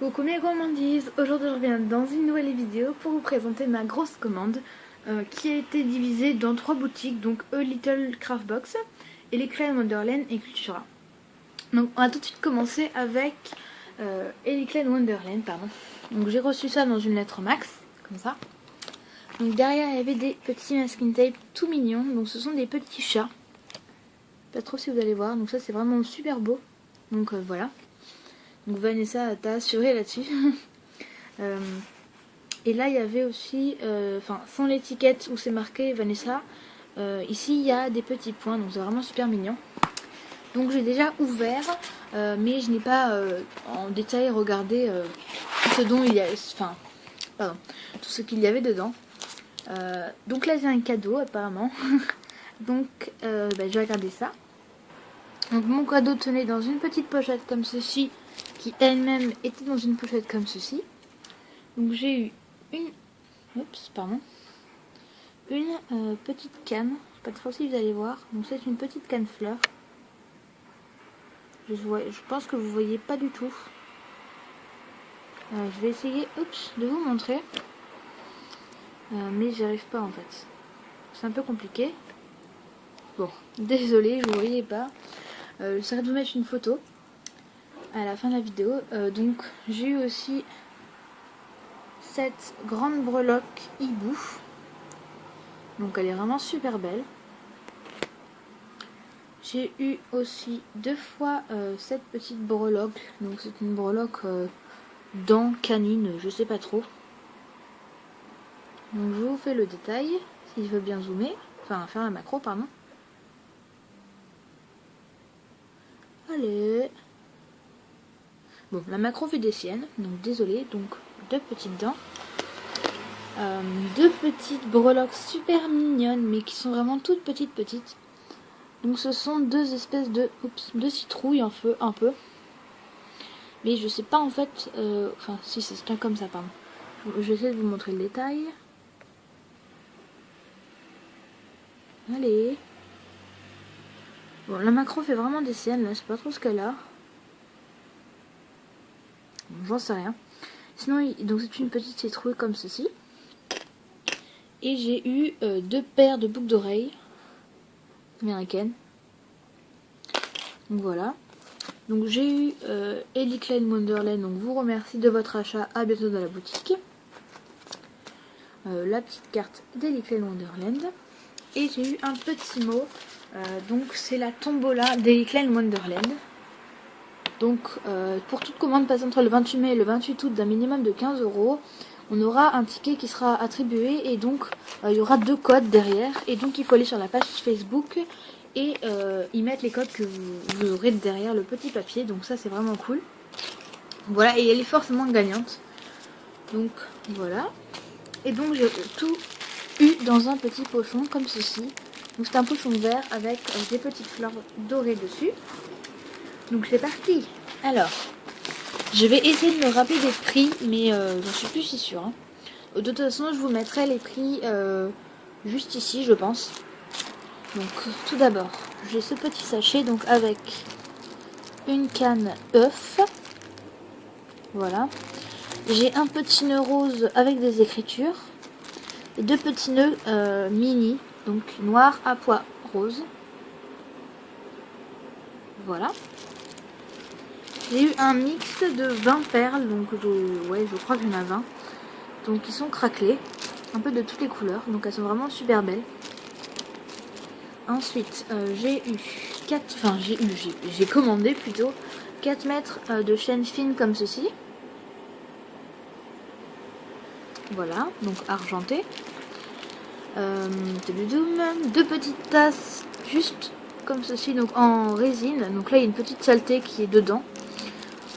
Coucou mes gourmandises, aujourd'hui je reviens dans une nouvelle vidéo pour vous présenter ma grosse commande qui a été divisée dans 3 boutiques, donc A Little Craft Box, Eliclan Wonderland et Cultura. Donc on va tout de suite commencer avec Eliclan Wonderland, pardon. Donc j'ai reçu ça dans une lettre max, comme ça. Donc derrière il y avait des petits masking tape tout mignons, donc ce sont des petits chats. Pas trop si vous allez voir, donc ça c'est vraiment super beau, donc voilà. Donc Vanessa t'a assuré là-dessus. Et là il y avait aussi, sans l'étiquette où c'est marqué Vanessa, ici il y a des petits points, donc c'est vraiment super mignon. Donc j'ai déjà ouvert, mais je n'ai pas en détail regardé ce dont il y a, tout ce qu'il y avait dedans. Donc là j'ai un cadeau apparemment. Donc je vais regarder ça. Donc mon cadeau tenait dans une petite pochette comme ceci, qui elle-même était dans une pochette comme ceci. Donc j'ai eu une petite canne, pas trop si vous allez voir. Donc c'est une petite canne fleur. Je pense que vous voyez pas du tout. Je vais essayer de vous montrer, mais j'y arrive pas en fait. C'est un peu compliqué. Bon, désolé, je vous voyais pas. J'essaierai de vous mettre une photo à la fin de la vidéo. Donc j'ai eu aussi cette grande breloque hibou. Donc elle est vraiment super belle. J'ai eu aussi 2 fois cette petite breloque. Donc c'est une breloque dent canine, je sais pas trop. Donc je vous fais le détail, si je veux bien zoomer. Enfin faire la macro, pardon. Allez. Bon, la macro fait des siennes, donc désolé. Donc 2 petites dents. 2 petites breloques super mignonnes, mais qui sont vraiment toutes petites. Donc ce sont 2 espèces de citrouilles un peu. Mais je sais pas en fait, si ça se tient comme ça, pardon. Je vais essayer de vous montrer le détail. Allez. Bon, la macro fait vraiment des siennes, là, je sais pas trop ce qu'elle a. J'en sais rien. Sinon, donc c'est une petite citrouille comme ceci. Et j'ai eu 2 paires de boucles d'oreilles américaines. Donc voilà. Donc j'ai eu Eliclan Wonderland, donc vous remercie de votre achat, à bientôt dans la boutique. La petite carte d'Eliclan Wonderland. Et j'ai eu un petit mot, donc c'est la tombola d'Eliclan Wonderland. Donc pour toute commande passée entre le 28 mai et le 28 août d'un minimum de 15 €, on aura un ticket qui sera attribué et donc il y aura 2 codes derrière. Et donc il faut aller sur la page Facebook et y mettre les codes que vous aurez derrière le petit papier. Donc ça c'est vraiment cool. Voilà, et elle est forcément gagnante. Donc voilà. Et donc j'ai tout eu dans un petit pochon comme ceci. Donc c'est un pochon vert avec des petites fleurs dorées dessus. Donc c'est parti. Alors, je vais essayer de me rappeler des prix, mais j'en suis plus si sûre. Hein. De toute façon, je vous mettrai les prix juste ici, je pense. Donc tout d'abord, j'ai ce petit sachet donc avec une canne œuf. Voilà. J'ai un petit nœud rose avec des écritures. Et 2 petits nœuds mini, donc noir à pois rose. Voilà. J'ai eu un mix de 20 perles, donc je crois qu'il y en a 20. Donc ils sont craquelés, un peu de toutes les couleurs, donc elles sont vraiment super belles. Ensuite, j'ai commandé plutôt 4 mètres de chaîne fine comme ceci. Voilà, donc argenté. 2 petites tasses juste comme ceci, donc en résine. Donc là il y a une petite saleté qui est dedans.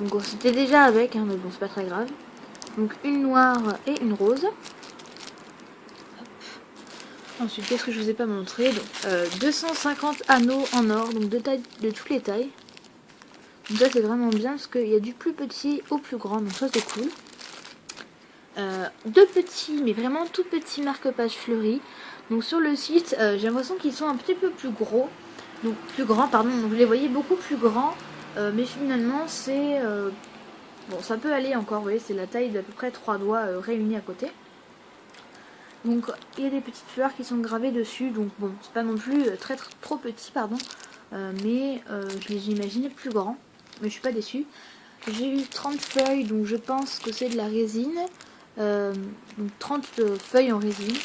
Donc c'était déjà avec, mais bon c'est pas très grave. Donc une noire et une rose. Hop. Ensuite qu'est-ce que je vous ai pas montré, donc 250 anneaux en or, donc de toutes les tailles. Donc ça c'est vraiment bien parce qu'il y a du plus petit au plus grand, donc ça c'est cool. 2 petits, mais vraiment tout petits marque-pages fleuris. Donc sur le site, j'ai l'impression qu'ils sont un petit peu plus gros. Donc plus grands, pardon. Donc je les voyais beaucoup plus grands. Mais finalement c'est Bon, ça peut aller encore, vous voyez, c'est la taille d'à peu près 3 doigts réunis à côté. Donc il y a des petites fleurs qui sont gravées dessus, donc bon, c'est pas non plus trop petit, pardon, mais je les imaginais plus grands, mais je suis pas déçue. J'ai eu 30 feuilles, donc je pense que c'est de la résine, donc 30 feuilles en résine.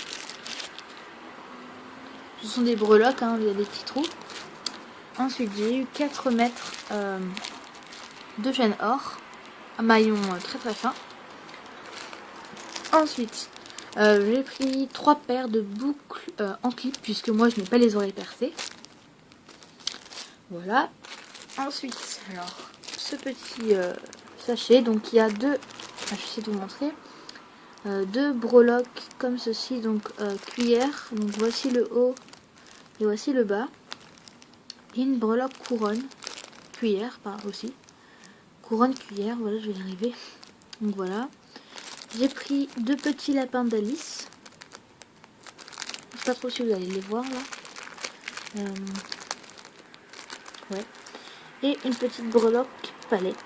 Ce sont des breloques, hein, il y a des petits trous. Ensuite j'ai eu 4 mètres de chaîne or, un maillon très fin. Ensuite, j'ai pris 3 paires de boucles en clip, puisque moi je n'ai pas les oreilles percées. Voilà. Ensuite, alors, ce petit sachet, donc il y a deux, je vais essayer de vous montrer, deux breloques comme ceci, donc cuillère, donc voici le haut et voici le bas. Et une breloque couronne, cuillère, aussi. Couronne, cuillère, voilà, je vais y arriver. Donc voilà. J'ai pris 2 petits lapins d'Alice. Je sais pas trop si vous allez les voir là. Ouais. Et une petite breloque palette.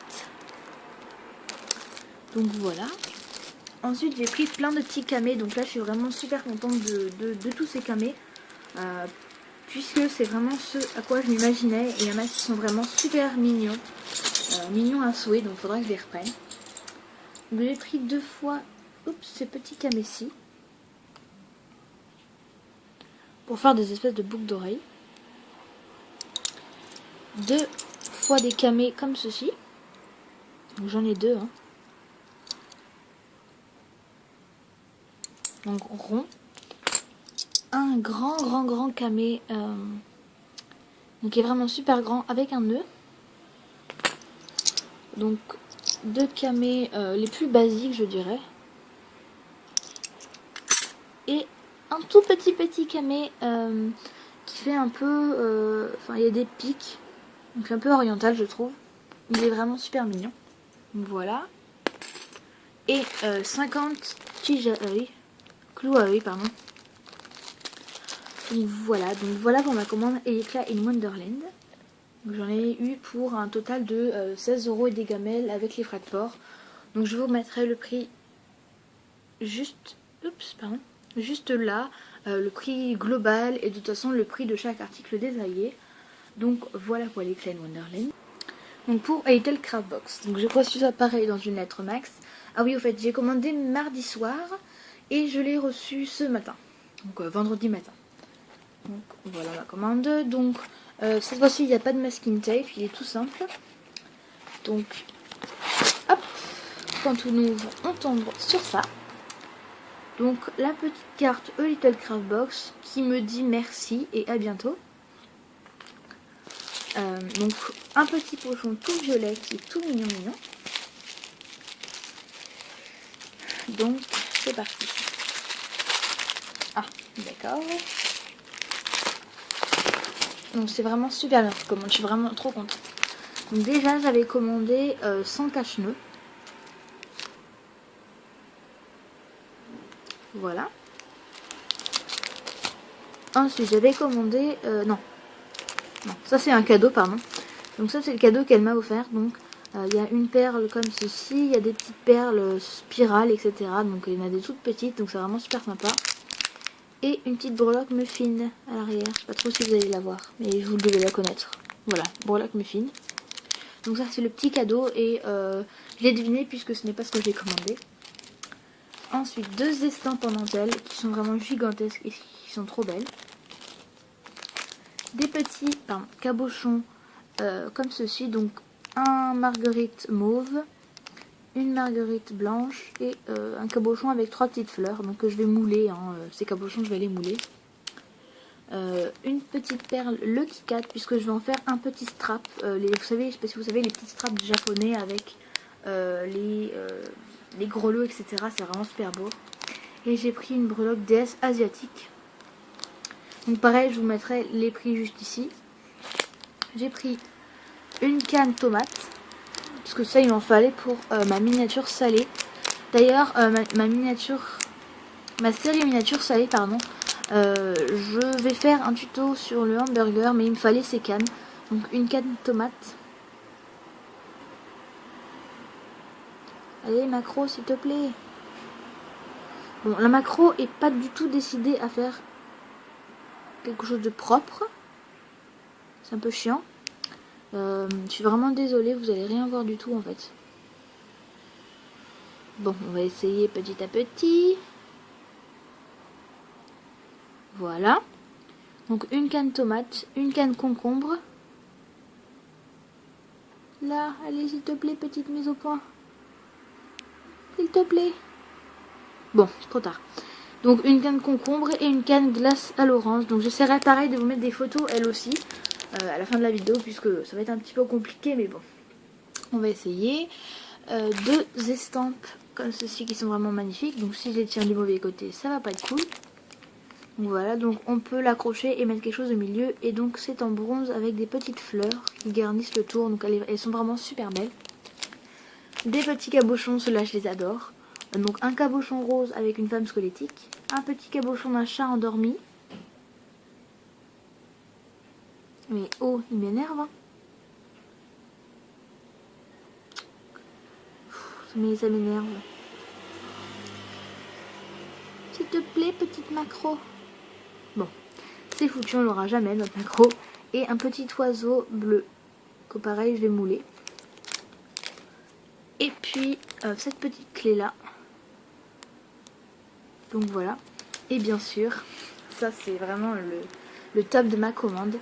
Donc voilà. Ensuite j'ai pris plein de petits camés. Donc là je suis vraiment super contente de tous ces camés. Puisque c'est vraiment ce à quoi je m'imaginais. Et il y en a qui sont vraiment super mignons. Mignons à souhait. Donc il faudra que je les reprenne. Donc j'ai pris 2 fois ces petits camés-ci. Pour faire des espèces de boucles d'oreilles. 2 fois des camés comme ceci. Donc j'en ai 2. Hein. Donc rond. Un grand camé. Donc qui est vraiment super grand avec un nœud. Donc 2 camés les plus basiques je dirais. Et un tout petit camé qui fait un peu... Enfin il y a des pics. Donc un peu oriental je trouve. Il est vraiment super mignon. Donc voilà. Et 50 tiges à œil. Clous à œil pardon. Donc voilà pour ma commande Éclat in Wonderland. J'en ai eu pour un total de 16 € et des gamelles avec les frais de port. Donc je vous mettrai le prix juste là, le prix global et de toute façon le prix de chaque article détaillé. Donc voilà pour l'Éclat in Wonderland. Donc pour A Little Craft Box, donc j'ai reçu ça pareil dans une lettre max. Ah oui au fait j'ai commandé mardi soir et je l'ai reçu ce matin, donc vendredi matin. Donc voilà ma commande. Donc cette fois-ci il n'y a pas de masking tape, il est tout simple. Donc hop, quand on ouvre on tombe sur ça. Donc la petite carte A Little Craft Box qui me dit merci et à bientôt. Donc un petit pochon tout violet qui est tout mignon. Donc c'est parti. Ah d'accord. Donc c'est vraiment super bien cette commande, je suis vraiment trop contente. Donc déjà j'avais commandé 100 cache-nœuds. Voilà. Ensuite j'avais commandé... non, ça c'est un cadeau pardon. Donc ça c'est le cadeau qu'elle m'a offert. Donc il y a une perle comme ceci, il y a des petites perles spirales etc. Donc il y en a des toutes petites, donc c'est vraiment super sympa. Et une petite breloque muffin à l'arrière. Je sais pas trop si vous allez la voir, mais vous devez la connaître. Voilà, breloque muffin. Donc ça c'est le petit cadeau et je l'ai deviné puisque ce n'est pas ce que j'ai commandé. Ensuite 2 estampes en dentelle qui sont vraiment gigantesques et qui sont trop belles. Des petits cabochons comme ceci, donc un marguerite mauve, une marguerite blanche et un cabochon avec 3 petites fleurs. Donc je vais mouler, hein, ces cabochons je vais les mouler. Une petite perle, le Kikat, puisque je vais en faire un petit strap. Vous savez, je sais pas si vous savez, les petits straps japonais avec les grelots, etc. C'est vraiment super beau. Et j'ai pris une breloque déesse asiatique. Donc pareil, je vous mettrai les prix juste ici. J'ai pris une canne tomate, parce que ça il m'en fallait pour ma miniature salée. D'ailleurs, ma série miniature salée, pardon. Je vais faire un tuto sur le hamburger, mais il me fallait ces cannes. Donc une canne tomate. Allez, macro, s'il te plaît. Bon, la macro est pas du tout décidée à faire quelque chose de propre. C'est un peu chiant. Je suis vraiment désolée, vous allez rien voir du tout en fait. Bon, on va essayer petit à petit. Voilà. Donc une canne tomate, une canne concombre. Là, allez s'il te plaît, petite mise au point. S'il te plaît. Bon, c'est trop tard. Donc une canne concombre et une canne glace à l'orange. Donc j'essaierai pareil de vous mettre des photos elle aussi à la fin de la vidéo puisque ça va être un petit peu compliqué mais bon. On va essayer. Deux estampes comme ceci qui sont vraiment magnifiques. Donc si je les tiens du mauvais côté ça va pas être cool. Donc voilà, donc on peut l'accrocher et mettre quelque chose au milieu. Et donc c'est en bronze avec des petites fleurs qui garnissent le tour. Donc elles sont vraiment super belles. Des petits cabochons, ceux-là je les adore. Donc un cabochon rose avec une femme squelettique. Un petit cabochon d'un chat endormi. Mais oh, il m'énerve. Hein. Mais ça m'énerve. S'il te plaît, petite macro. Bon, c'est foutu, on l'aura jamais notre macro. Et un petit oiseau bleu. Que pareil, je vais mouler. Et puis, cette petite clé là. Donc voilà. Et bien sûr, ça c'est vraiment le top de ma commande.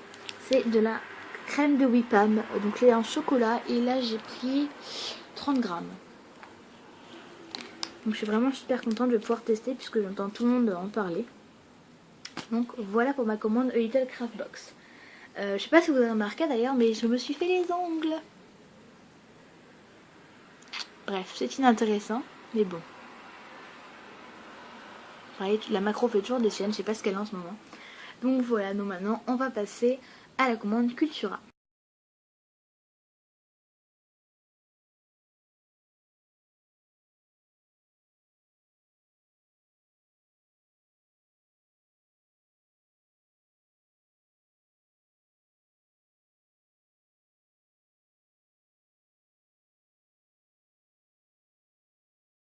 C'est de la crème de Whippam. Donc elle est en chocolat. Et là j'ai pris 30 grammes. Donc je suis vraiment super contente de pouvoir tester puisque j'entends tout le monde en parler. Donc voilà pour ma commande A Little Craft Box. Je sais pas si vous avez remarqué d'ailleurs, mais je me suis fait les ongles. Bref, c'est inintéressant, mais bon. La macro fait toujours des siennes, je sais pas ce qu'elle a en ce moment. Donc voilà, donc maintenant on va passer à la commande Cultura.